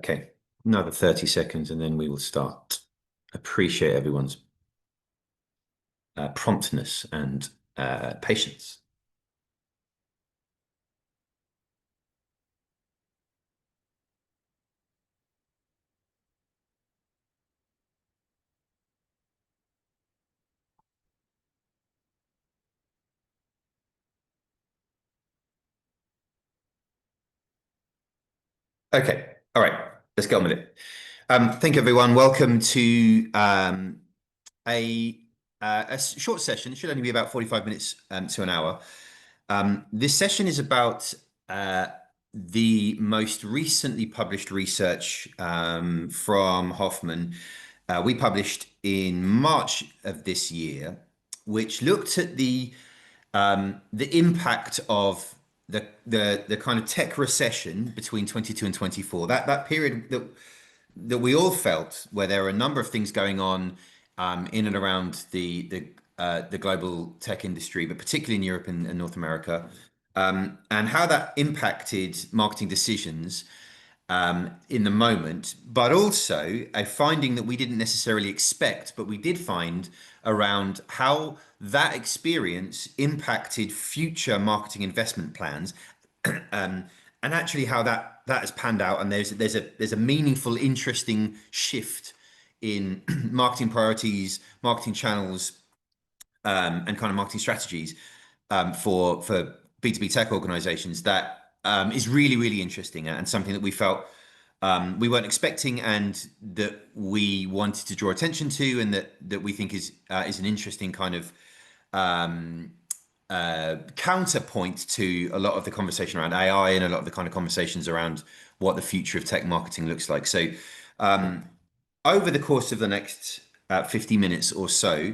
Okay, another 30 seconds and then we will start. Appreciate everyone's promptness and patience. Okay, all right, let's get on with it. Thank you, everyone. Welcome to a, a short session. It should only be about 45 minutes to an hour. This session is about the most recently published research from Hoffman. We published in March of this year, which looked at the impact of the kind of tech recession between 22 and 24. That period that we all felt, where there are a number of things going on in and around the global tech industry, but particularly in Europe and North America, and how that impacted marketing decisions in the moment, but also a finding that we didn't necessarily expect, but we did find around how that experience impacted future marketing investment plans, and actually how that has panned out. And there's a meaningful, interesting shift in marketing priorities, marketing channels, and kind of marketing strategies for B2B tech organizations that is really, really interesting and something that we felt we weren't expecting and that we wanted to draw attention to, and that we think is an interesting kind of counterpoint to a lot of the conversation around AI and a lot of the kind of conversations around what the future of tech marketing looks like. So over the course of the next 50 minutes or so,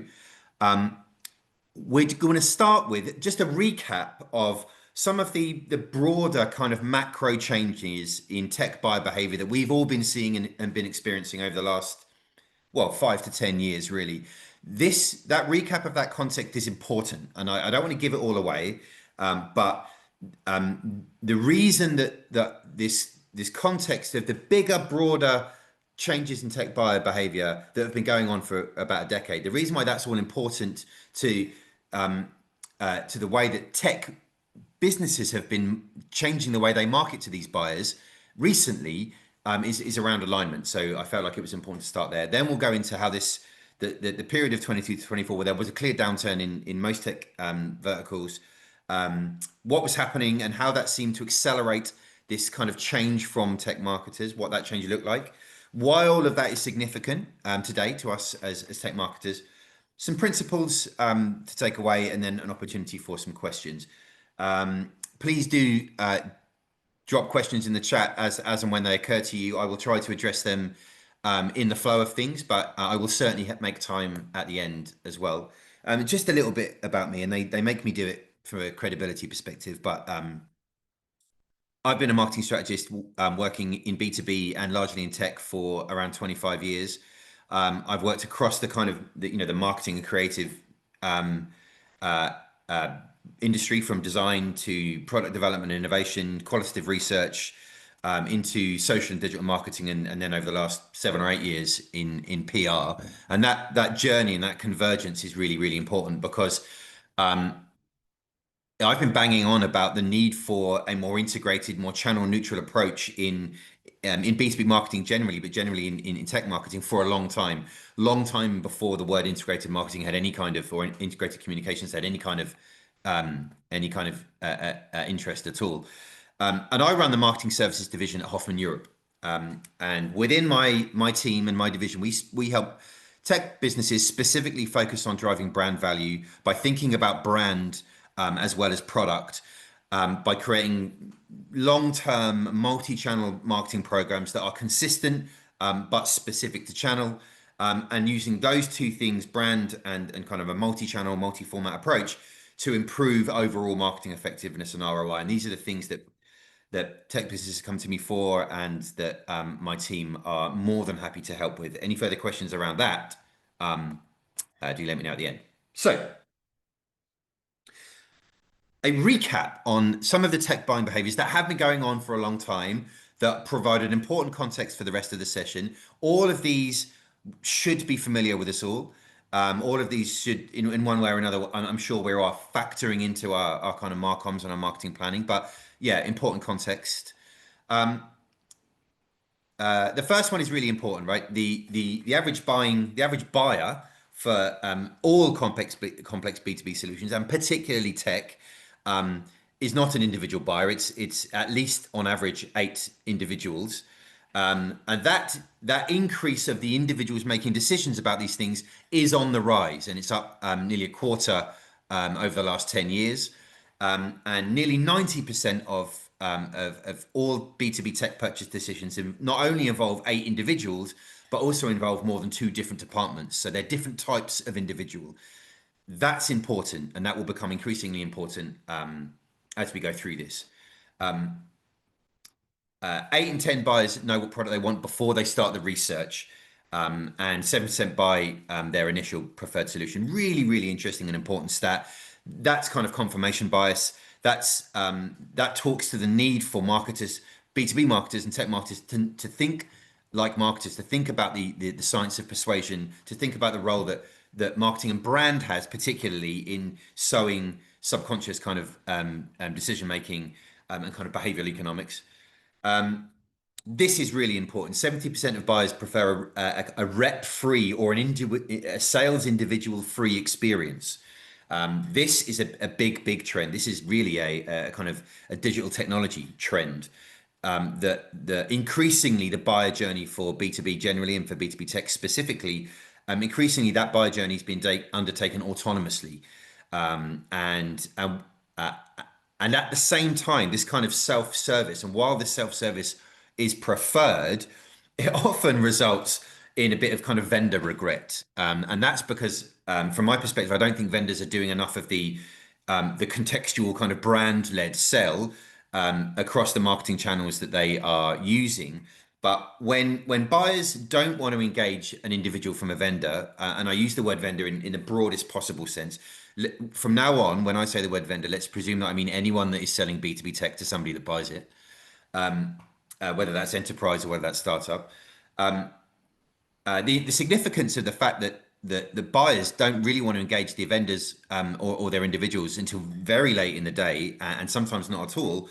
we're going to start with just a recap of some of the broader kind of macro changes in tech buyer behavior that we've all been seeing and been experiencing over the last, well, 5 to 10 years, really. That recap of that context is important, and I don't want to give it all away, but the reason that this context of the bigger, broader changes in tech buyer behavior that have been going on for about a decade, the reason why that's all important to the way that tech businesses have been changing the way they market to these buyers recently is around alignment. So I felt like it was important to start there. Then we'll go into how the period of 22 to 24, where there was a clear downturn in most tech verticals, what was happening and how that seemed to accelerate this kind of change from tech marketers, what that change looked like. Why all of that is significant today to us as tech marketers, some principles to take away, and then an opportunity for some questions. Please do drop questions in the chat as and when they occur to you. I will try to address them in the flow of things, but I will certainly make time at the end as well. Just a little bit about me, and they make me do it from a credibility perspective, but I've been a marketing strategist working in B2B and largely in tech for around 25 years. I've worked across the kind of the marketing and creative industry, from design to product development and innovation, qualitative research, into social and digital marketing, and then over the last 7 or 8 years in PR. And that journey and that convergence is really, really important, because I've been banging on about the need for a more integrated, more channel neutral approach in B2B marketing generally, but generally in tech marketing for a long time before the word integrated marketing had any kind of, or integrated communications had any kind of interest at all. And I run the marketing services division at Hoffman Europe. And within my team and my division, we help tech businesses specifically focus on driving brand value by thinking about brand as well as product, by creating long-term multi-channel marketing programs that are consistent but specific to channel, and using those two things, brand and kind of a multi-channel, multi-format approach, to improve overall marketing effectiveness and ROI. And these are the things that tech businesses come to me for, and that my team are more than happy to help with. Any further questions around that, do let me know at the end. So, a recap on some of the tech buying behaviors that have been going on for a long time that provide an important context for the rest of the session. All of these should be familiar with us all. All of these should, in one way or another, I'm sure we are factoring into our kind of marcoms and our marketing planning. But yeah, important context. The first one is really important, right? The average buyer for all complex B2B solutions, and particularly tech, is not an individual buyer. It's at least on average 8 individuals. And that increase of the individuals making decisions about these things is on the rise, and it's up nearly a quarter over the last 10 years. And nearly 90% of all B2B tech purchase decisions not only involve 8 individuals, but also involve more than 2 different departments. So they're different types of individual. That's important, and that will become increasingly important as we go through this. 8 in 10 buyers know what product they want before they start the research, and 7% buy their initial preferred solution. Really, really interesting and important stat. That's kind of confirmation bias. That talks to the need for marketers, B2B marketers and tech marketers, to think like marketers, to think about the science of persuasion, to think about the role that marketing and brand has, particularly in sowing subconscious kind of decision making and kind of behavioral economics. This is really important. 70% of buyers prefer a rep-free or a sales individual-free experience. This is a big trend. This is really a kind of a digital technology trend. That increasingly the buyer journey for B2B generally and for B2B tech specifically, increasingly that buyer journey is being undertaken autonomously. And at the same time, this kind of self-service, and while this self-service is preferred, it often results in a bit of kind of vendor regret. And that's because, from my perspective, I don't think vendors are doing enough of the contextual kind of brand-led sell across the marketing channels that they are using. But when buyers don't want to engage an individual from a vendor, and I use the word vendor in the broadest possible sense, from now on, when I say the word vendor, let's presume that I mean anyone that is selling B2B tech to somebody that buys it, whether that's enterprise or whether that's startup. The significance of the fact that the buyers don't really want to engage the vendors or their individuals until very late in the day, and sometimes not at all.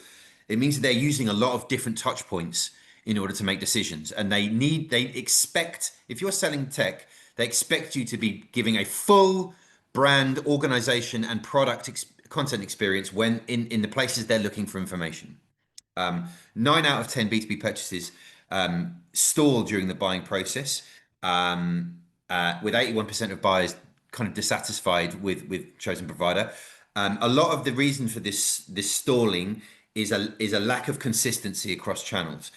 It means that they're using a lot of different touch points in order to make decisions, and they expect, if you're selling tech, they expect you to be giving a full brand, organization, and product content experience when in the places they're looking for information. 9 out of 10 B2B purchases stall during the buying process, with 81% of buyers kind of dissatisfied with chosen provider. A lot of the reason for this stalling is a lack of consistency across channels.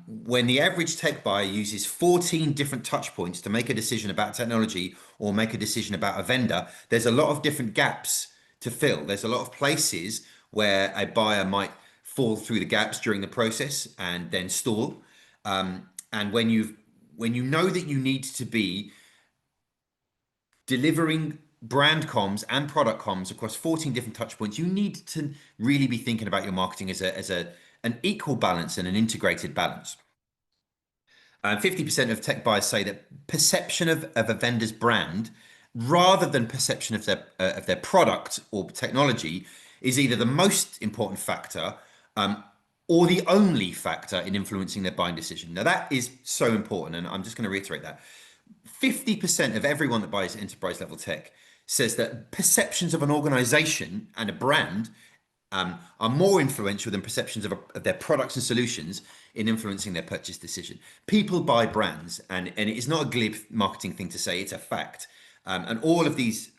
When the average tech buyer uses 14 different touch points to make a decision about technology or make a decision about a vendor, there's a lot of different gaps to fill. There's a lot of places where a buyer might fall through the gaps during the process and then stall. And when you know that you need to be delivering brand comms and product comms across 14 different touch points, you need to really be thinking about your marketing as an equal balance and an integrated balance. 50% of tech buyers say that perception of a vendor's brand, rather than perception of their product or technology, is either the most important factor or the only factor in influencing their buying decision. Now, that is so important, and I'm just going to reiterate that. 50% of everyone that buys enterprise level tech says that perceptions of an organization and a brand are more influential than perceptions of their products and solutions in influencing their purchase decision. People buy brands, and it is not a glib marketing thing to say, it's a fact. And all of these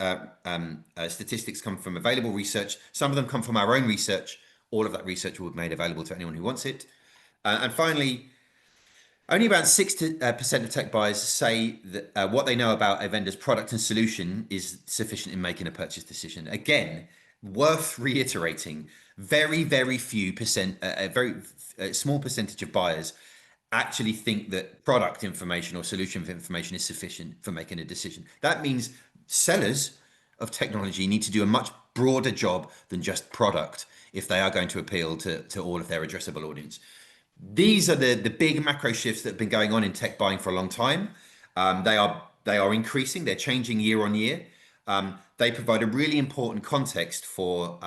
statistics come from available research. Some of them come from our own research. All of that research will be made available to anyone who wants it. And finally, only about 6% of tech buyers say that what they know about a vendor's product and solution is sufficient in making a purchase decision. Again, worth reiterating, very few percent, a very small percentage of buyers actually think that product information or solution information is sufficient for making a decision. That means sellers of technology need to do a much broader job than just product if they are going to appeal to all of their addressable audience. These are the big macro shifts that have been going on in tech buying for a long time. They are increasing. They're changing year on year. They provide a really important context for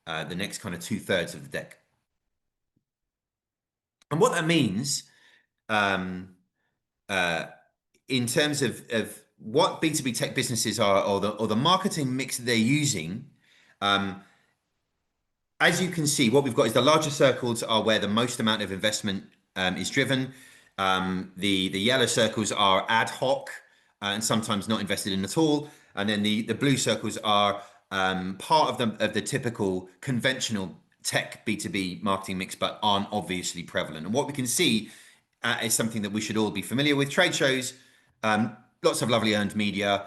the next kind of two-thirds of the deck. And what that means um, uh, in terms of what B2B tech businesses are, or the marketing mix they're using, um, as you can see, what we've got is the larger circles are where the most amount of investment is driven. The yellow circles are ad hoc and sometimes not invested in at all. And then the blue circles are part of the typical conventional tech B2B marketing mix, but aren't obviously prevalent. And what we can see is something that we should all be familiar with. Trade shows, lots of lovely earned media,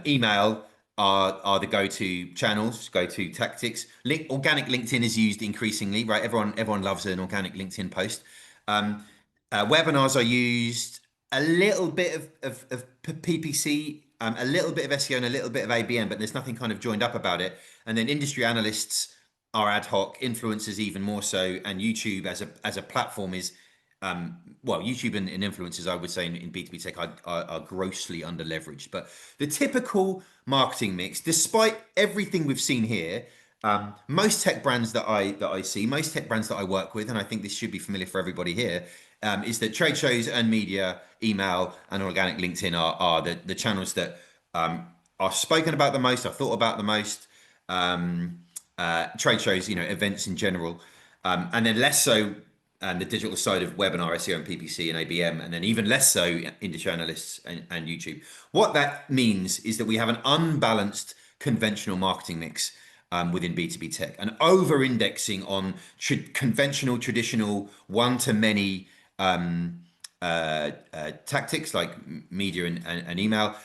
email are the go-to channels, go-to tactics. Organic LinkedIn is used increasingly, right? Everyone loves an organic LinkedIn post. Webinars are used, a little bit of PPC, a little bit of SEO, and a little bit of ABM, but there's nothing kind of joined up about it. And then industry analysts are ad hoc, influencers even more so, and YouTube as a platform is well, YouTube and influencers, I would say, in B2B tech are grossly under leveraged. But the typical marketing mix, despite everything we've seen here, most tech brands that I see, most tech brands that I work with, and I think this should be familiar for everybody here, is that trade shows and media, email, and organic LinkedIn are the channels that are spoken about the most, are thought about the most. Trade shows, events in general, and then less so the digital side of webinar, SEO, and PPC and ABM, and then even less so industry analysts and YouTube. What that means is that we have an unbalanced conventional marketing mix within B2B tech, and over-indexing on conventional, traditional, one-to-many tactics like media and email.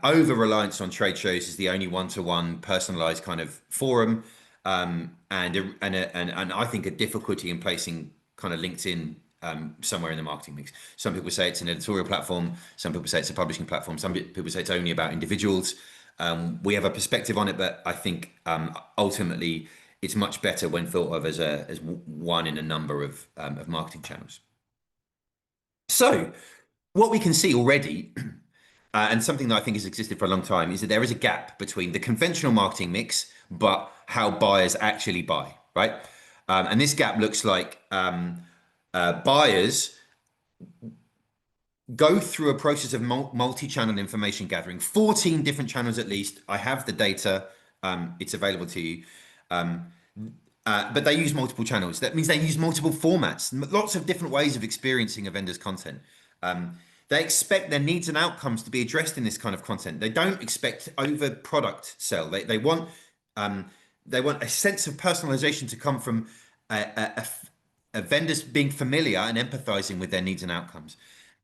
Over-reliance on trade shows is the only one-to-one personalized kind of forum, and I think a difficulty in placing kind of LinkedIn somewhere in the marketing mix. Some people say it's an editorial platform. Some people say it's a publishing platform. Some people say it's only about individuals. We have a perspective on it, but I think ultimately it's much better when thought of as one in a number of marketing channels. So what we can see already, and something that I think has existed for a long time, is that there is a gap between the conventional marketing mix, but how buyers actually buy, right? And this gap looks like buyers go through a process of multi-channel information gathering, 14 different channels at least. I have the data, it's available to you. But they use multiple channels. That means they use multiple formats, lots of different ways of experiencing a vendor's content. They expect their needs and outcomes to be addressed in this kind of content. They don't expect over product sell. They want a sense of personalization to come from vendors being familiar and empathizing with their needs and outcomes.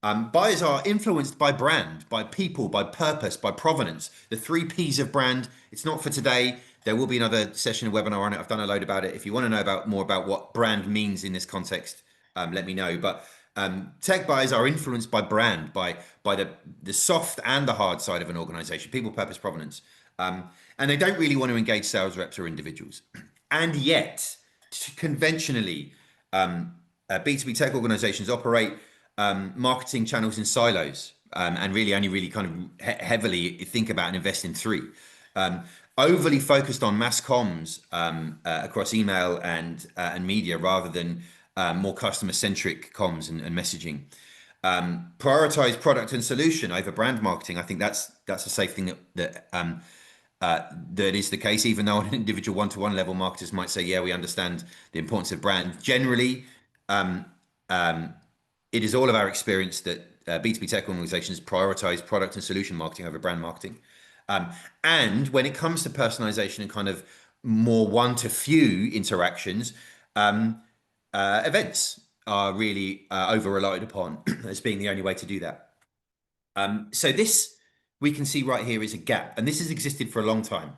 Buyers are influenced by brand, by people, by purpose, by provenance. The 3 Ps of brand. It's not for today. There will be another session, a webinar on it. I've done a load about it. If you want to know more about what brand means in this context, let me know. But tech buyers are influenced by brand, by the soft and the hard side of an organization, people, purpose, provenance. And they don't really want to engage sales reps or individuals. And yet, conventionally, B2B tech organizations operate marketing channels in silos, and only really kind of heavily think about and invest in 3. Overly focused on mass comms across email and media rather than more customer-centric comms and messaging. Prioritize product and solution over brand marketing. I think that's a safe thing that is the case, even though on an individual one-to-one level, marketers might say, yeah, we understand the importance of brand. Generally, it is all of our experience that B2B tech organizations prioritize product and solution marketing over brand marketing. And when it comes to personalization and kind of more one-to-few interactions, events are really over-relied upon as being the only way to do that. So this, we can see right here, is a gap. And this has existed for a long time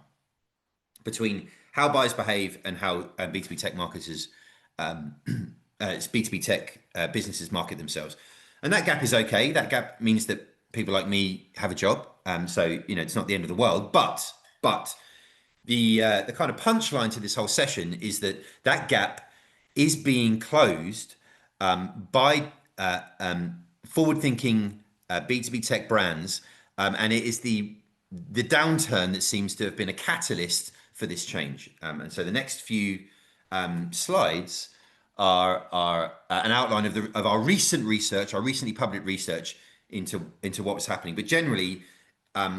between how buyers behave and how B2B tech marketers, it's B2B tech businesses market themselves. And that gap is okay. That gap means that people like me have a job. So, it's not the end of the world. But the kind of punchline to this whole session is that gap is being closed by forward-thinking B2B tech brands, and it is the downturn that seems to have been a catalyst for this change. And so the next few slides are an outline of our recent research, our recently published research into what was happening. But generally,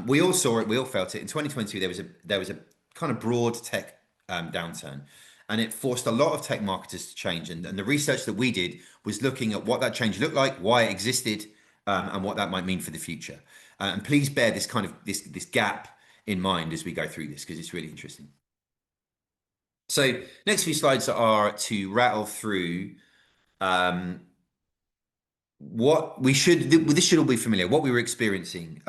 we all saw it, we all felt it. In 2022, there was a kind of broad tech downturn, and it forced a lot of tech marketers to change. And the research that we did was looking at what that change looked like, why it existed, and what that might mean for the future. And please bear this kind of this gap in mind as we go through this, because it's really interesting. So next few slides are to rattle through what we should. This should all be familiar. What we were experiencing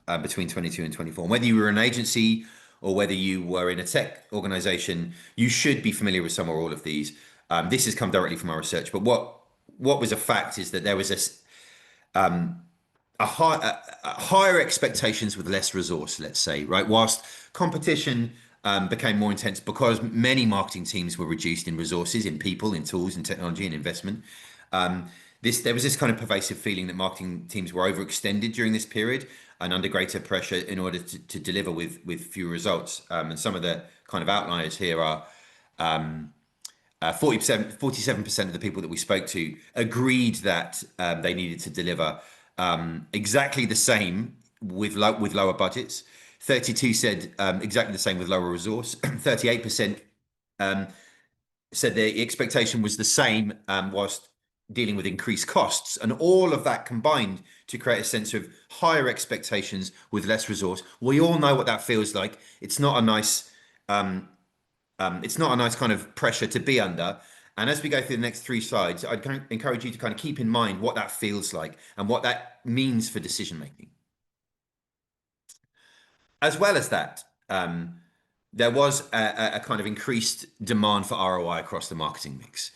between 22 and 24, and whether you were an agency or whether you were in a tech organization, you should be familiar with some or all of these. This has come directly from our research, but what was a fact is that there was higher expectations with less resource, let's say, right? Whilst competition became more intense because many marketing teams were reduced in resources, in people, in tools, in technology, and investment. There was this kind of pervasive feeling that marketing teams were overextended during this period and under greater pressure in order to deliver with few results. And some of the kind of outliers here are 47% of the people that we spoke to agreed that they needed to deliver exactly the same with lower budgets. 32 said exactly the same with lower resource. 38% said the expectation was the same whilst dealing with increased costs, and all of that combined to create a sense of higher expectations with less resource. We all know what that feels like. It's not a nice kind of pressure to be under. And as we go through the next three slides, I'd encourage you to kind of keep in mind what that feels like and what that means for decision making. As well as that, there was a kind of increased demand for ROI across the marketing mix.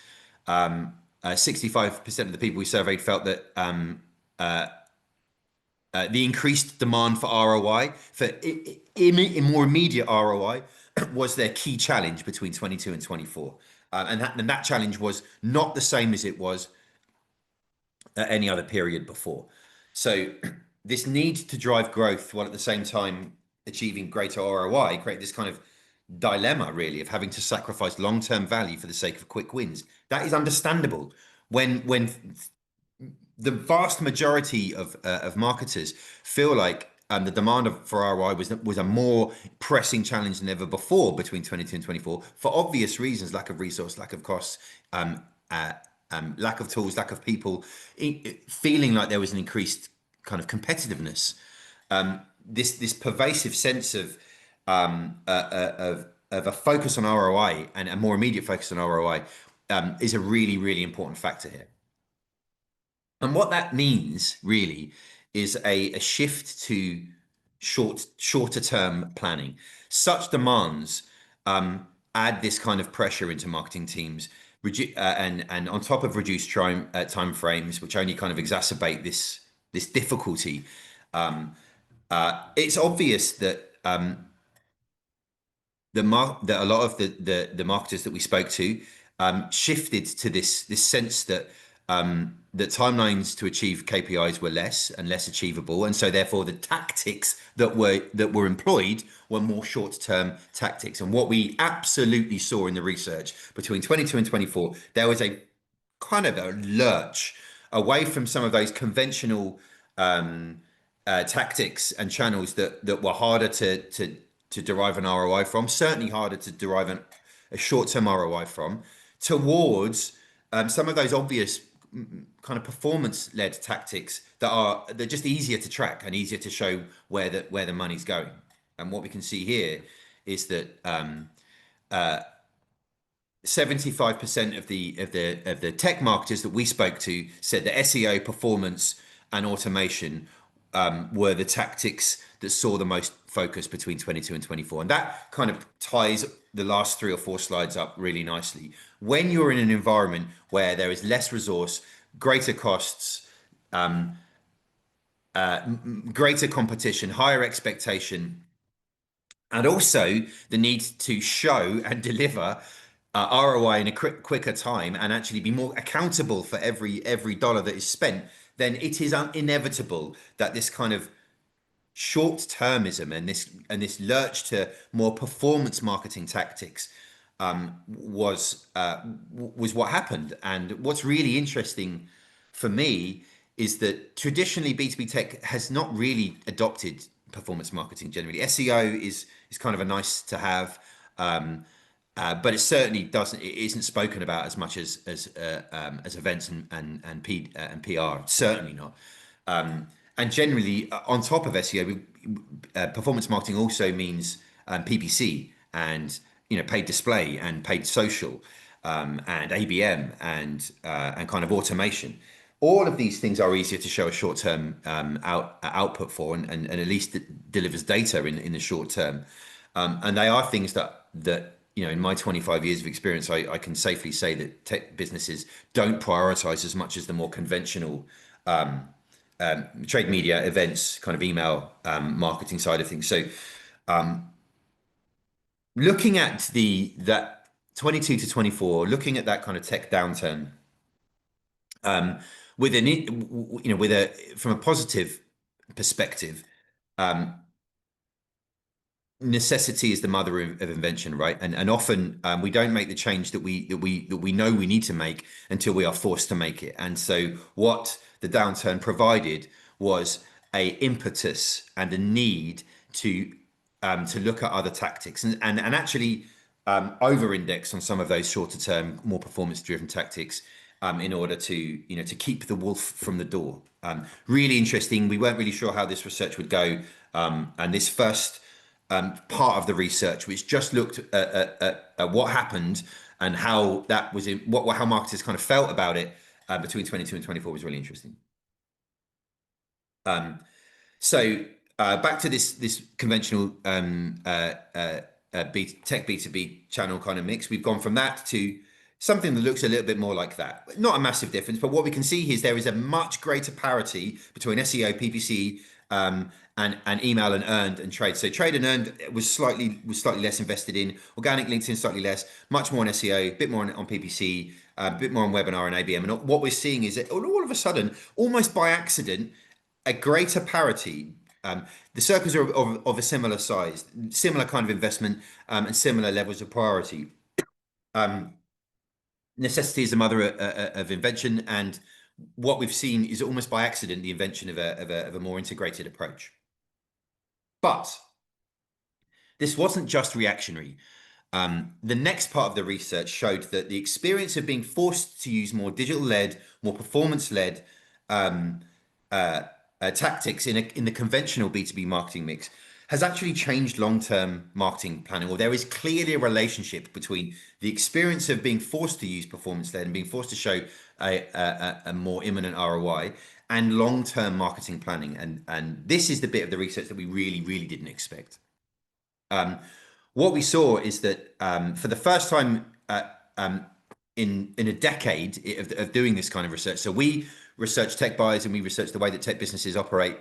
65% of the people we surveyed felt that the increased demand for ROI, for more immediate ROI, was their key challenge between 22 and 24. And that challenge was not the same as it was at any other period before. So this need to drive growth while at the same time achieving greater ROI create this kind of dilemma, really, of having to sacrifice long-term value for the sake of quick wins. That is understandable when the vast majority of marketers feel like the demand for ROI was a more pressing challenge than ever before between 22 and 24 for obvious reasons: lack of resource, lack of costs, lack of tools, lack of people, feeling like there was an increased kind of competitiveness. This pervasive sense of a focus on ROI and a more immediate focus on ROI is a really, really important factor here. And what that means really is a shift to shorter term planning. Such demands add this kind of pressure into marketing teams, and on top of reduced time frames, which only kind of exacerbate this difficulty. It's obvious that that a lot of the marketers that we spoke to shifted to this sense that that timelines to achieve KPIs were less and less achievable, and so therefore the tactics that were employed were more short-term tactics. And what we absolutely saw in the research between 22 and 24, there was a kind of a lurch away from some of those conventional tactics and channels that were harder to derive an ROI from, certainly harder to derive a short-term ROI from, towards some of those obvious kind of performance-led tactics they're just easier to track and easier to show where the money's going. And what we can see here is that 75% of the tech marketers that we spoke to said that SEO, performance, and automation were the tactics that saw the most focus between 22 and 24. And that kind of ties the last 3 or 4 slides up really nicely. When you're in an environment where there is less resource, greater costs, greater competition, higher expectation, and also the need to show and deliver ROI in a quicker time and actually be more accountable for every dollar that is spent, then it is inevitable that this kind of short-termism and this lurch to more performance marketing tactics was what happened. And what's really interesting for me is that traditionally B2B tech has not really adopted performance marketing generally. SEO is kind of a nice to have, but it certainly doesn't. It isn't spoken about as much as events and PR. Certainly not. And generally, on top of SEO, performance marketing also means PPC and paid display and paid social and ABM and kind of automation. All of these things are easier to show a short-term output for, and at least it delivers data in the short term. And they are things that in my 25 years of experience, I can safely say that tech businesses don't prioritize as much as the more conventional trade media events, kind of email marketing side of things. So looking at that 22 to 24, looking at that kind of tech downturn, from a positive perspective, necessity is the mother of invention, right? And often we don't make the change that we know we need to make until we are forced to make it. And so what the downturn provided was a impetus and a need to look at other tactics and actually over-index on some of those shorter term, more performance-driven tactics in order to keep the wolf from the door. Really interesting. We weren't really sure how this research would go, and this first part of the research, which just looked at what happened and how that was how marketers kind of felt about it between 22 and 24 was really interesting. So back to this conventional tech B2B channel kind of mix. We've gone from that to something that looks a little bit more like that. Not a massive difference, but what we can see here is there is a much greater parity between SEO, PPC, and email and earned and trade. So trade and earned was slightly less invested in. Organic LinkedIn slightly less, much more on SEO, a bit more on PPC, a bit more on webinar and ABM. And what we're seeing is that all of a sudden, almost by accident, a greater parity. The circles are of a similar size, similar kind of investment, and similar levels of priority. Necessity is the mother of invention, and what we've seen is almost by accident the invention of a more integrated approach. But this wasn't just reactionary. The next part of the research showed that the experience of being forced to use more digital-led, more performance-led tactics in the conventional B2B marketing mix has actually changed long-term marketing planning. Or there is clearly a relationship between the experience of being forced to use performance-led and being forced to show a more imminent ROI and long-term marketing planning. And this is the bit of the research that we really didn't expect. What we saw is that for the first time in a decade of doing this kind of research, so we research tech buyers and we research the way that tech businesses operate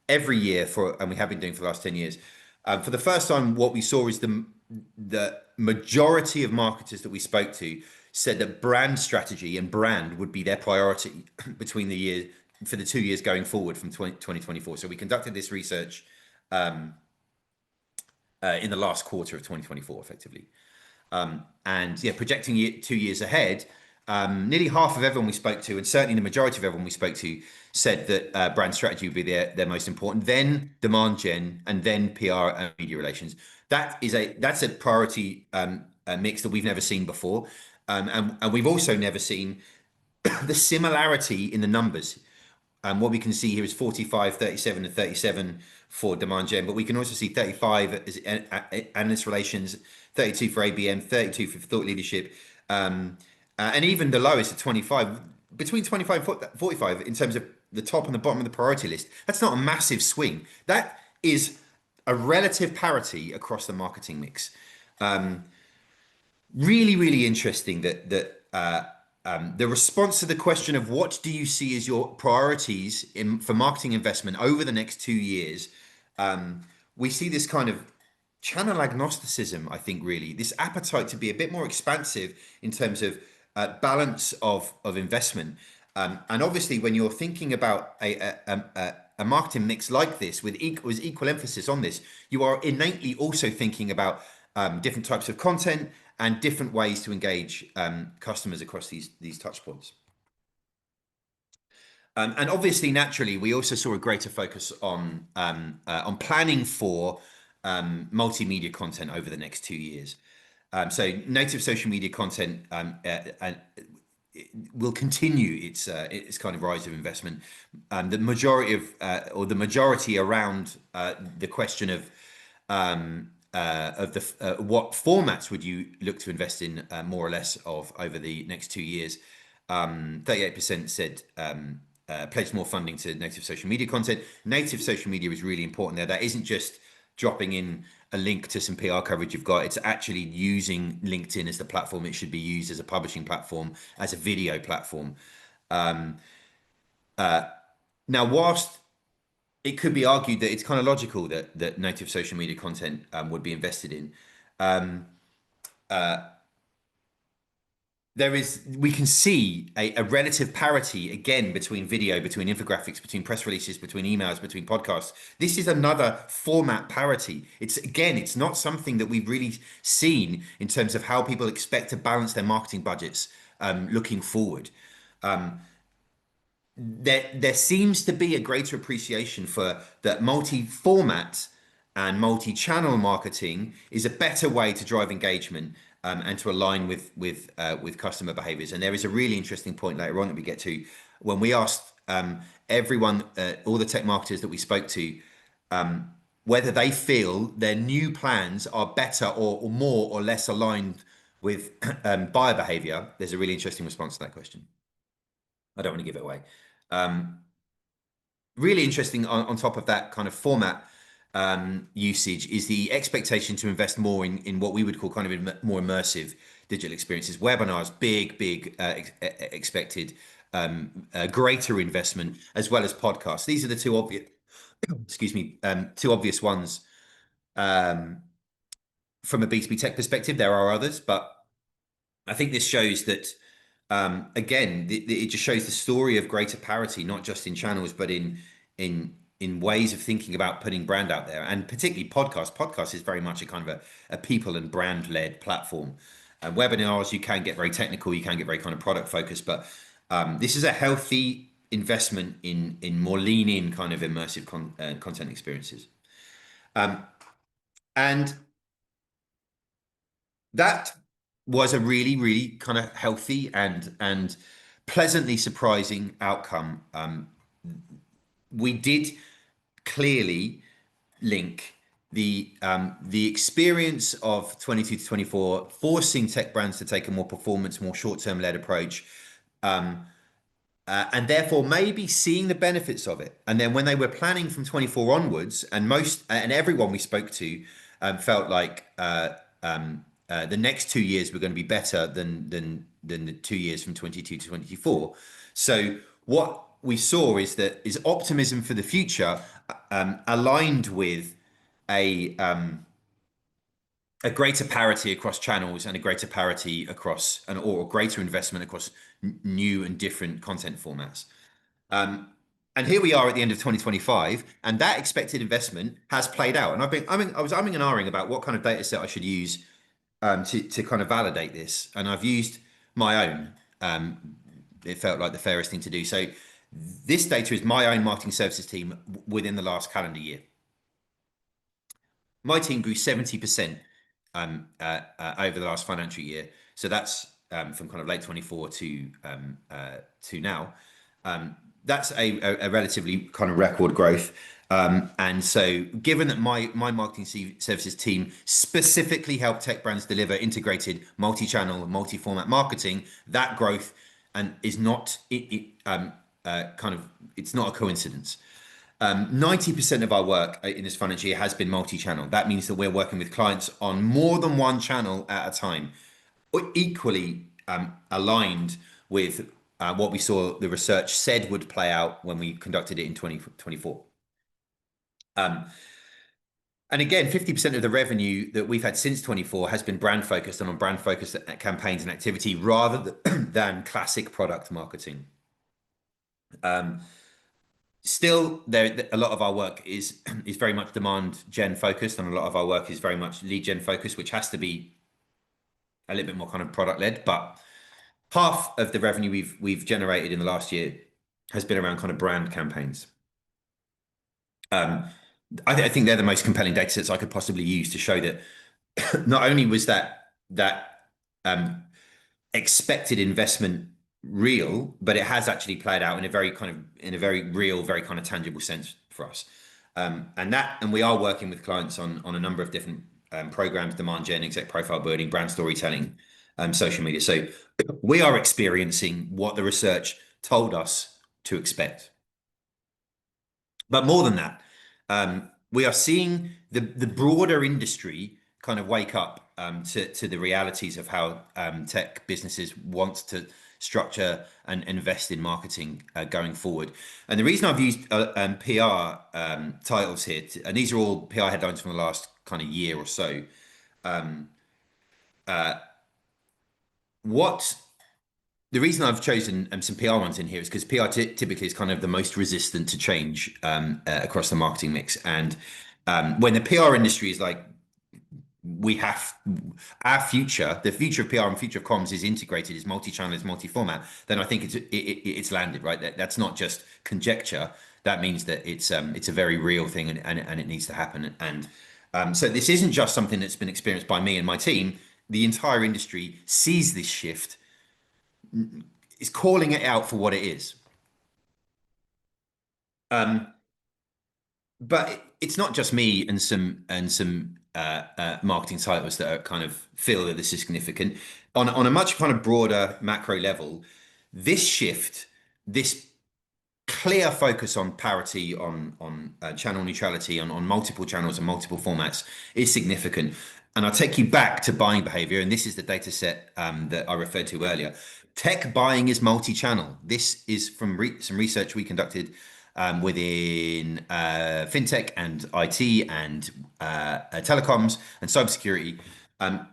every year and we have been doing for the last 10 years. For the first time, what we saw is the majority of marketers that we spoke to said that brand strategy and brand would be their priority between the year for the 2 years going forward from 2024. So we conducted this research in the last quarter of 2024, effectively. And yeah, projecting 2 years ahead, nearly half of everyone we spoke to, and certainly the majority of everyone we spoke to, said that brand strategy would be their most important, then demand gen, and then PR and media relations. That's a priority mix that we've never seen before, and we've also never seen the similarity in the numbers. What we can see here is 45, 37, and 37 for demand gen, but we can also see 35 as analyst relations, 32 for ABM, 32 for thought leadership, and even the lowest at 25, between 25 and 45 in terms of the top and the bottom of the priority list. That's not a massive swing. That is a relative parity across the marketing mix. Really interesting that the response to the question of what do you see as your priorities for marketing investment over the next 2 years, we see this kind of channel agnosticism, I think, really, this appetite to be a bit more expansive in terms of balance of investment. And obviously, when you're thinking about a marketing mix like this with equal emphasis on this, you are innately also thinking about different types of content and different ways to engage customers across these touch points. And obviously, naturally, we also saw a greater focus on planning for multimedia content over the next 2 years. So native social media content will continue its kind of rise of investment. The majority around the question of what formats would you look to invest in more or less of over the next 2 years. 38% said pledge more funding to native social media content. Native social media is really important there. That isn't just dropping in a link to some PR coverage you've got. It's actually using LinkedIn as the platform it should be used, as a publishing platform, as a video platform. Now, whilst it could be argued that it's kind of logical that native social media content would be invested in, we can see a relative parity again between video, between infographics, between press releases, between emails, between podcasts. This is another format parity. It's not something that we've really seen in terms of how people expect to balance their marketing budgets looking forward. There seems to be a greater appreciation for that multi-format and multi-channel marketing is a better way to drive engagement and to align with customer behaviors. And there is a really interesting point later on that we get to when we asked everyone, all the tech marketers that we spoke to, whether they feel their new plans are better or more or less aligned with buyer behavior. There's a really interesting response to that question. I don't want to give it away. Really interesting on top of that kind of format usage is the expectation to invest more in what we would call kind of more immersive digital experiences. Webinars, big expected greater investment, as well as podcasts. These are the two obvious, excuse me, two obvious ones from a B2B tech perspective. There are others, but I think this shows that again, it just shows the story of greater parity, not just in channels, but in ways of thinking about putting brand out there, and particularly podcasts. Podcast is very much a kind of a people and brand led platform. Webinars, you can get very technical, you can get very kind of product focused, but this is a healthy investment in more lean in kind of immersive content experiences. And that was a really kind of healthy and pleasantly surprising outcome. We did clearly link the experience of 22 to 24 forcing tech brands to take a more performance, more short-term led approach, and therefore maybe seeing the benefits of it. And then when they were planning from 24 onwards, and everyone we spoke to felt like the next 2 years were going to be better than the 2 years from 22 to 24. So what we saw is optimism for the future aligned with a greater parity across channels and a greater parity across or greater investment across new and different content formats. And here we are at the end of 2025, and that expected investment has played out. And I was umming and ahhing about what kind of data set I should use to kind of validate this, and I've used my own. It felt like the fairest thing to do. So this data is my own marketing services team within the last calendar year. My team grew 70% over the last financial year. So that's from kind of late 24 to now. That's a relatively kind of record growth. And so given that my marketing services team specifically helped tech brands deliver integrated multi-channel, multi-format marketing, that growth is not it's not a coincidence. 90% of our work in this financial year has been multi-channel. That means that we're working with clients on more than one channel at a time, equally aligned with what we saw the research said would play out when we conducted it in 2024. And again, 50% of the revenue that we've had since 24 has been brand focused and on brand focused campaigns and activity rather than classic product marketing. Still, there a lot of our work is very much demand gen focused, and a lot of our work is very much lead gen focused, which has to be a little bit more kind of product led. But half of the revenue we've generated in the last year has been around kind of brand campaigns. Um, I think they're the most compelling data sets I could possibly use to show that not only was that um, expected investment real, but it has actually played out in a very kind of in a very real, very kind of tangible sense for us. And we are working with clients on a number of different programs: demand gen, exec profile building, brand storytelling, social media. So we are experiencing what the research told us to expect. But more than that, we are seeing the broader industry kind of wake up to the realities of how tech businesses want to structure and invest in marketing going forward. And the reason I've used PR titles here, and these are all PR headlines from the last kind of year or so. What The reason I've chosen some PR ones in here is because PR typically is kind of the most resistant to change across the marketing mix. And when the PR industry is like, we have our future, the future of PR and future of comms is integrated, is multi-channel, is multi-format, then I think it's landed, right? That's not just conjecture. That means that it's a very real thing, and it needs to happen. And so this isn't just something that's been experienced by me and my team. The entire industry sees this shift, is calling it out for what it is. But it's not just me and some marketing titles that are kind of feel that this is significant. On a much kind of broader macro level, this shift, this clear focus on parity, on channel neutrality, on multiple channels and multiple formats is significant. And I'll take you back to buying behavior, and this is the data set that I referred to earlier. Tech buying is multi-channel. This is from some research we conducted within fintech and IT and telecoms and cybersecurity,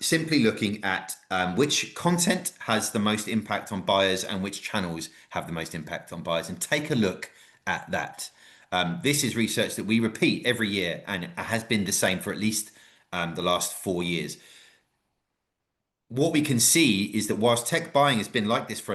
simply looking at which content has the most impact on buyers and which channels have the most impact on buyers, and take a look at that. This is research that we repeat every year, and it has been the same for at least the last 4 years. What we can see is that whilst tech buying has been like this for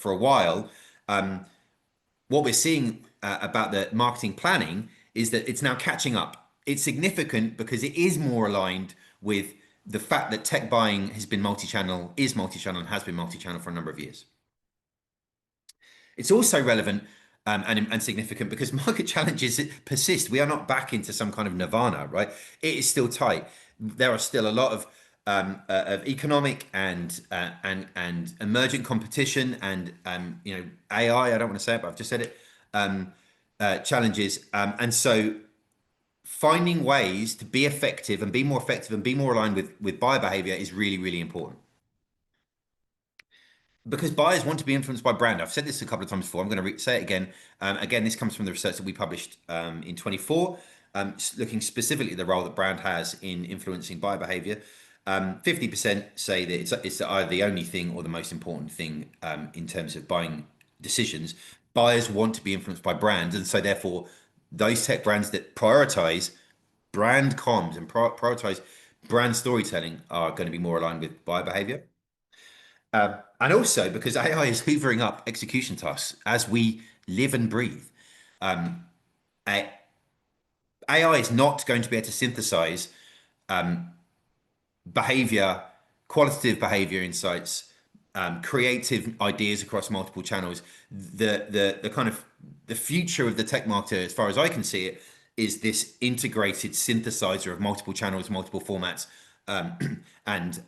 a while, what we're seeing about the marketing planning is that it's now catching up. It's significant because it is more aligned with the fact that tech buying has been multi-channel, is multi-channel, and has been multi-channel for a number of years. It's also relevant and significant because market challenges persist. We are not back into some kind of nirvana, right? It is still tight. There are still a lot of economic and emergent competition and AI. I don't want to say it, but I've just said it. Challenges, and so finding ways to be effective and be more effective and be more aligned with buyer behavior is really, really important, because buyers want to be influenced by brand. I've said this a couple of times before. I'm going to say it again. Again, this comes from the research that we published in 24, looking specifically at the role that brand has in influencing buyer behavior. 50% say that it's either the only thing or the most important thing in terms of buying decisions. Buyers want to be influenced by brands, and so therefore, those tech brands that prioritize brand comms and prioritize brand storytelling are going to be more aligned with buyer behavior. And also because AI is hoovering up execution tasks as we live and breathe. AI is not going to be able to synthesize behavior, qualitative behavior insights, creative ideas across multiple channels. The kind of the future of the tech marketer, as far as I can see it, is this integrated synthesizer of multiple channels, multiple formats, and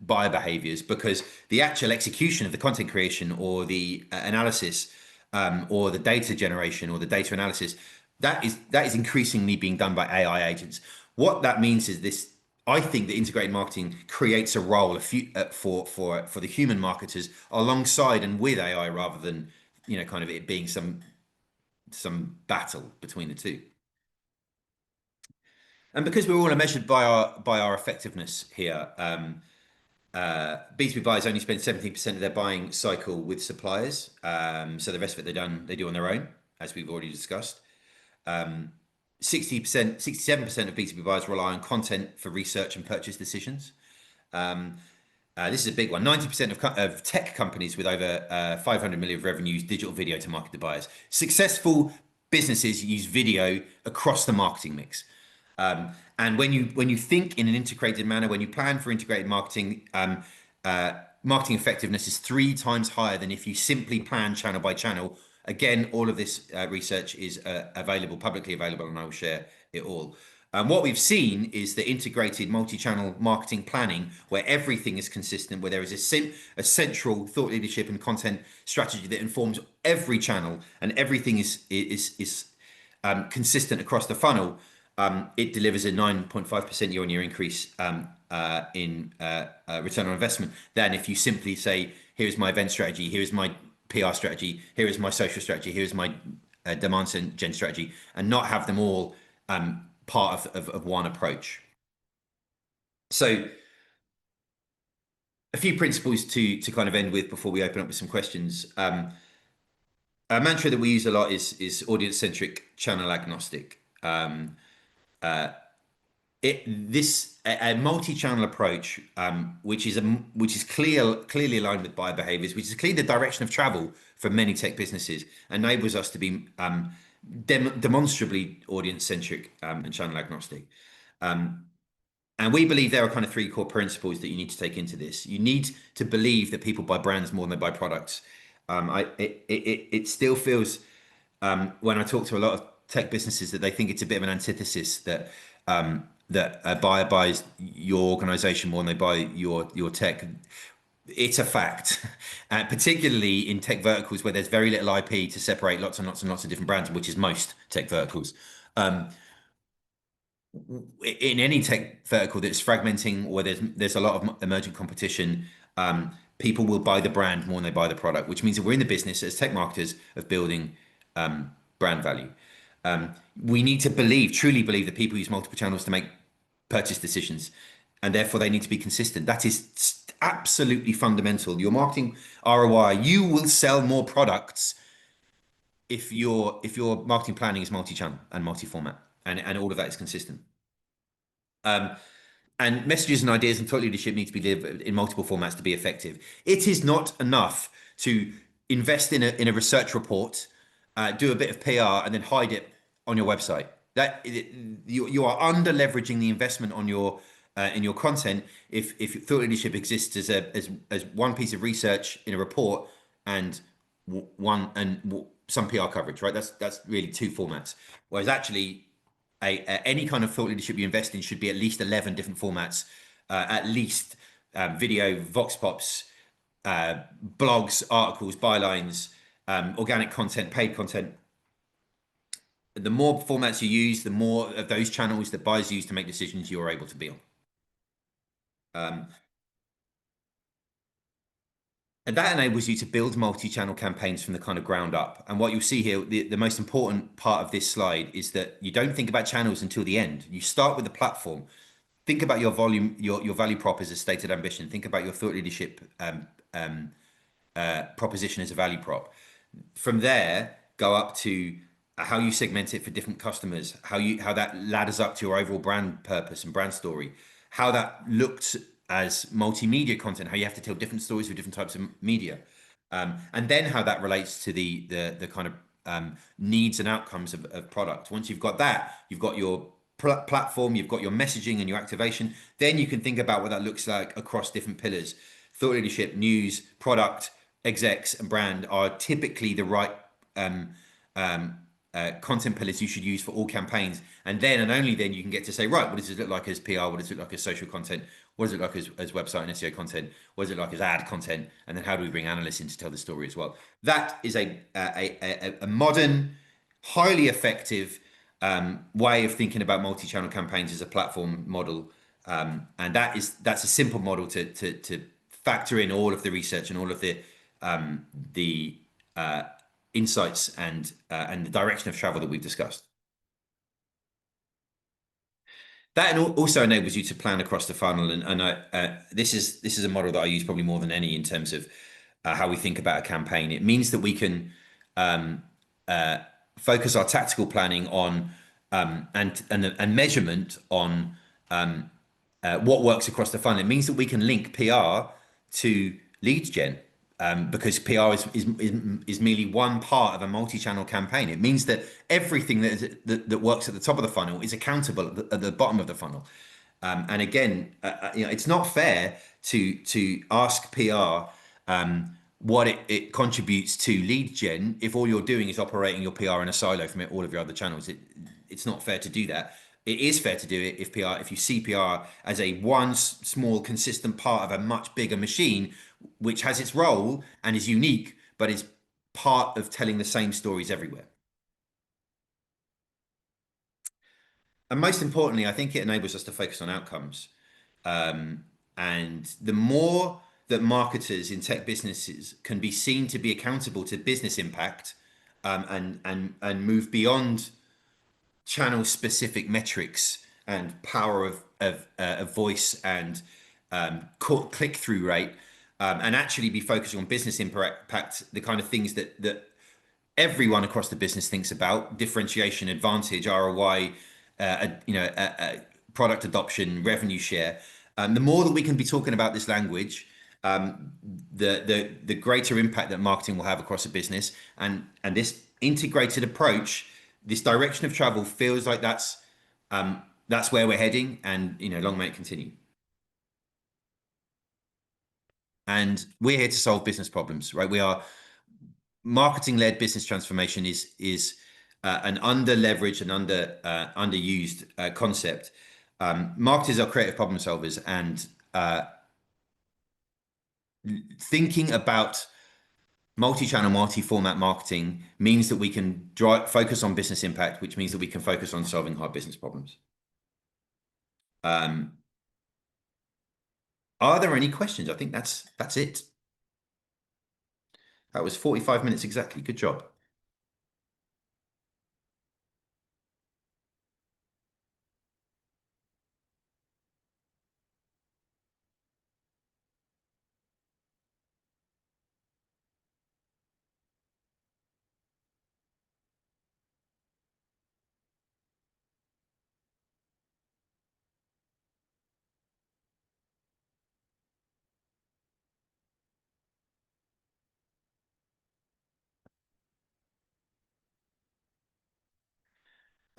buyer behaviors, because the actual execution of the content creation or the analysis or the data generation or the data analysis, that is increasingly being done by AI agents. What that means is this: I think that integrated marketing creates a role for the human marketers alongside and with AI, rather than kind of it being some battle between the two. And because we're all measured by our effectiveness here, B2B buyers only spend 17% of their buying cycle with suppliers. So the rest of it they do on their own, as we've already discussed. 60%, 67% of B2B buyers rely on content for research and purchase decisions. This is a big one. 90% of tech companies with over 500 million of revenue use digital video to market to buyers. Successful businesses use video across the marketing mix. And when you think in an integrated manner, when you plan for integrated marketing, marketing effectiveness is 3 times higher than if you simply plan channel by channel. Again, all of this research is publicly available, and I will share it all. What we've seen is the integrated multi-channel marketing planning, where everything is consistent, where there is a central thought leadership and content strategy that informs every channel, and everything is consistent across the funnel. It delivers a 9.5% year-on-year increase in return on investment than if you simply say, here's my event strategy, here's my PR strategy, here is my social strategy, here's my demand gen strategy, and not have them all part of one approach. So a few principles to kind of end with before we open up with some questions. A mantra that we use a lot is audience-centric, channel agnostic. A multi-channel approach, which is clearly aligned with buyer behaviors, which is clearly the direction of travel for many tech businesses, enables us to be demonstrably audience-centric and channel agnostic. And we believe there are kind of 3 core principles that you need to take into this. You need to believe that people buy brands more than they buy products. It still feels, when I talk to a lot of tech businesses, that they think it's a bit of an antithesis that a buyer buys your organization more than they buy your tech. It's a fact, particularly in tech verticals where there's very little IP to separate lots and lots and lots of different brands, which is most tech verticals. In any tech vertical that's fragmenting, or there's a lot of emergent competition, people will buy the brand more than they buy the product, which means that we're in the business as tech marketers of building brand value. We need to truly believe that people use multiple channels to make purchase decisions, and therefore they need to be consistent. That is absolutely fundamental. Your marketing ROI, you will sell more products if your marketing planning is multi-channel and multi-format, and all of that is consistent. And messages and ideas and thought leadership need to be delivered in multiple formats to be effective. It is not enough to invest in a research report, do a bit of PR, and then hide it on your website. You are under leveraging the investment on your in your content if thought leadership exists as one piece of research in a report and some PR coverage, right? That's really 2 formats. Whereas actually, any kind of thought leadership you invest in should be at least 11 different formats, at least video, vox pops, blogs, articles, bylines, organic content, paid content. The more formats you use, the more of those channels that buyers use to make decisions you're able to be on. And that enables you to build multi-channel campaigns from the kind of ground up. And what you'll see here, the most important part of this slide is that you don't think about channels until the end. You start with the platform. Think about your volume, your value prop as a stated ambition. Think about your thought leadership proposition as a value prop. From there, go up to how you segment it for different customers, how that ladders up to your overall brand purpose and brand story, how that looks as multimedia content, how you have to tell different stories with different types of media, and then how that relates to the kind of needs and outcomes of product. Once you've got that, you've got your platform, you've got your messaging and your activation. Then you can think about what that looks like across different pillars. Thought leadership, news, product, execs, and brand are typically the right content pillars you should use for all campaigns. And then and only then you can get to say, right, what does it look like as PR? What does it look like as social content? What does it look like as website and SEO content? What does it look like as ad content? And then how do we bring analysts in to tell the story as well? That is a modern, highly effective way of thinking about multi-channel campaigns as a platform model. And that's a simple model to factor in all of the research and all of the insights and the direction of travel that we've discussed. That also enables you to plan across the funnel, and this is a model that I use probably more than any in terms of how we think about a campaign. It means that we can um, uh, focus our tactical planning on and measurement on what works across the funnel. It means that we can link PR to lead gen, because PR is merely one part of a multi-channel campaign. It means that everything that works at the top of the funnel is accountable at the bottom of the funnel. And again, it's not fair to ask PR what it contributes to lead gen if all you're doing is operating your PR in a silo from all of your other channels. It's not fair to do that. It is fair to do it if you see PR as a one small consistent part of a much bigger machine, which has its role and is unique, but is part of telling the same stories everywhere. And most importantly, I think it enables us to focus on outcomes. And the more that marketers in tech businesses can be seen to be accountable to business impact, and move beyond channel specific metrics and power of voice and click through rate, and actually be focusing on business impact, the kind of things that everyone across the business thinks about: differentiation, advantage, ROI, product adoption, revenue share. The more that we can be talking about this language, the greater impact that marketing will have across a business, and this integrated approach, this direction of travel feels like that's where we're heading, and long may it continue. And we're here to solve business problems, right? We are marketing-led business transformation is an under-leveraged and underused concept. Marketers are creative problem solvers, and thinking about multi-channel, multi-format marketing means that we can focus on business impact, which means that we can focus on solving hard business problems. Are there any questions? I think that's it. That was 45 minutes exactly. Good job.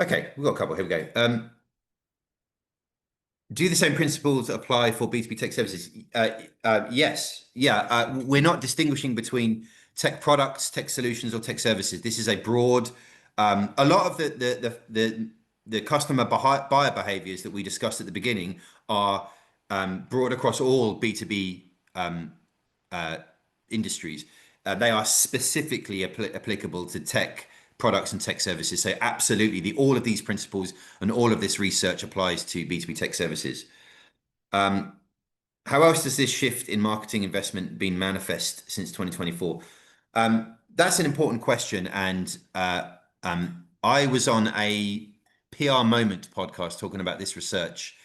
Okay, we've got a couple. Here we go. Do the same principles apply for B2B tech services? Yes. Yeah. We're not distinguishing between tech products, tech solutions, or tech services. This is a broad, a lot of the customer buyer behaviors that we discussed at the beginning are broad across all B2B industries. They are specifically applicable to tech products and tech services. So absolutely, all of these principles and all of this research applies to B2B tech services. How else does this shift in marketing investment been manifest since 2024? That's an important question. And I was on a PR Moment podcast talking about this research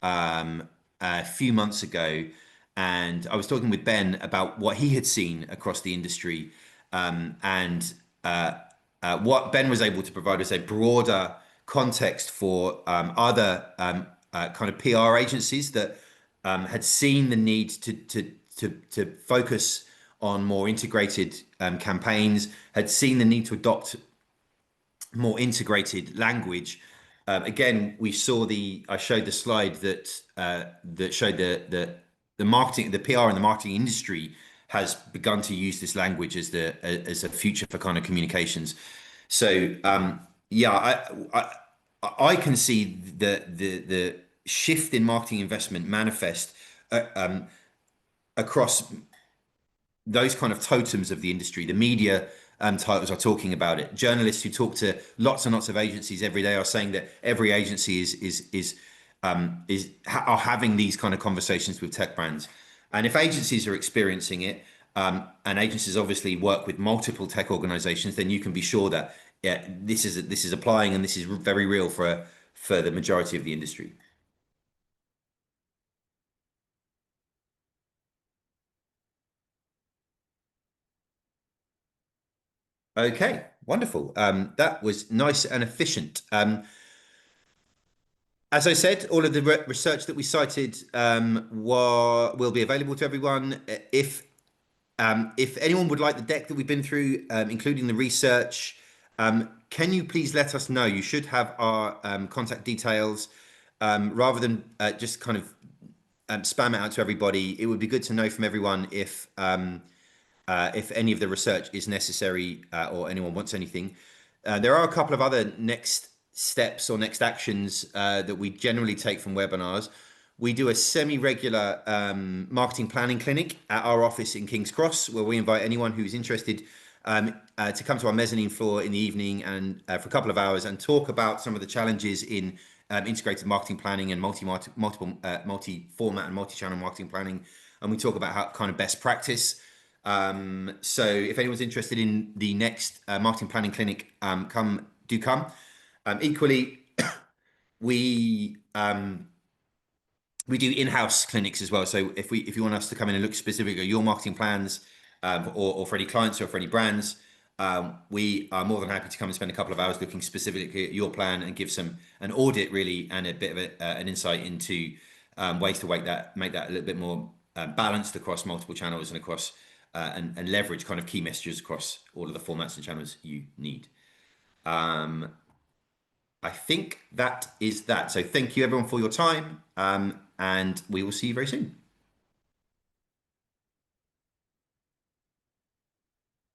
a few months ago, and I was talking with Ben about what he had seen across the industry, and what Ben was able to provide was a broader context for other kind of PR agencies that had seen the need to focus on more integrated campaigns, had seen the need to adopt more integrated language. Again, I showed the slide that showed the marketing, the PR and the marketing industry has begun to use this language as a future for kind of communications. So yeah, I can see the shift in marketing investment manifest across those kind of totems of the industry. The media titles are talking about it. Journalists who talk to lots and lots of agencies every day are saying that every agency are having these kind of conversations with tech brands. And if agencies are experiencing it, and agencies obviously work with multiple tech organizations, then you can be sure that this is applying, and this is very real for the majority of the industry. Okay, wonderful. That was nice and efficient. As I said, all of the research that we cited will be available to everyone. If anyone would like the deck that we've been through, including the research, can you please let us know? You should have our contact details rather than just kind of spam it out to everybody. It would be good to know from everyone if any of the research is necessary or anyone wants anything. There are a couple of other next steps or next actions that we generally take from webinars. We do a semi-regular marketing planning clinic at our office in King's Cross, where we invite anyone who's interested to come to our mezzanine floor in the evening and for a couple of hours and talk about some of the challenges in integrated marketing planning and multi-format and multi-channel marketing planning. And we talk about how kind of best practice. So if anyone's interested in the next marketing planning clinic, come. Equally, we we do in-house clinics as well. So if you want us to come in and look specifically at your marketing plans, or for any clients or for any brands, we are more than happy to come and spend a couple of hours looking specifically at your plan and give an audit really and a bit of an insight into ways to make that a little bit more balanced across multiple channels and across and leverage kind of key messages across all of the formats and channels you need. I think that is that. So thank you everyone for your time, and we will see you very soon.